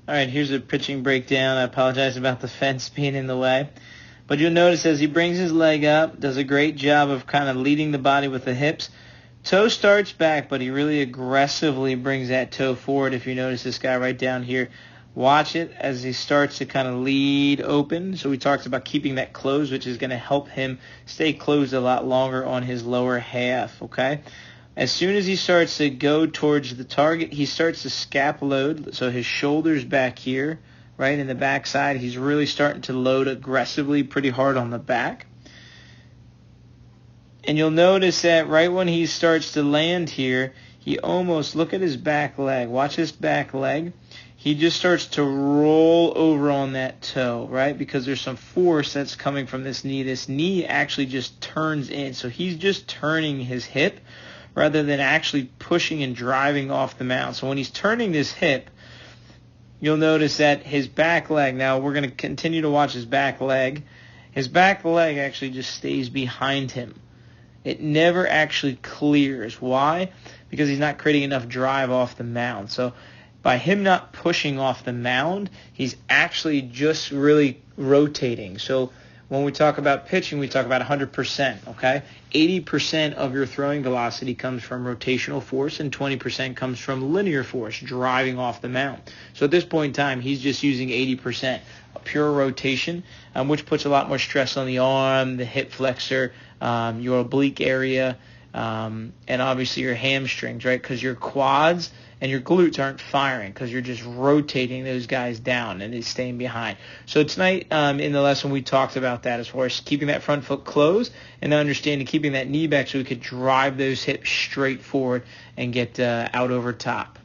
All right, here's a pitching breakdown. I apologize about the fence being in the way. But you'll notice as he brings his leg up, does a great job of kind of leading the body with the hips. Toe starts back, but he really aggressively brings that toe forward. If you notice this guy right down here, watch it as he starts to kind of lead open. So we talked about keeping that closed, which is going to help him stay closed a lot longer on his lower half, okay? As soon as he starts to go towards the target, he starts to scap load. So his shoulders back here, right in the backside, he's really starting to load aggressively pretty hard on the back. And you'll notice that right when he starts to land here, he almost, look at his back leg. Watch his back leg. He just starts to roll over on that toe, right? Because there's some force that's coming from this knee. This knee actually just turns in. So he's just turning his hip rather than actually pushing and driving off the mount. So when he's turning this hip, you'll notice that his back leg, now we're going to continue to watch his back leg. His back leg actually just stays behind him. It never actually clears. Why? Because he's not creating enough drive off the mound. So by him not pushing off the mound, he's actually just really rotating. So when we talk about pitching, we talk about 100%, okay? 80% of your throwing velocity comes from rotational force and 20% comes from linear force, driving off the mound. So at this point in time, he's just using 80%, a pure rotation, which puts a lot more stress on the arm, the hip flexor, your oblique area, and obviously your hamstrings, right? Because your quads and your glutes aren't firing because you're just rotating those guys down and they're staying behind. So tonight in the lesson we talked about that as far as keeping that front foot closed and understanding keeping that knee back so we could drive those hips straight forward and get out over top.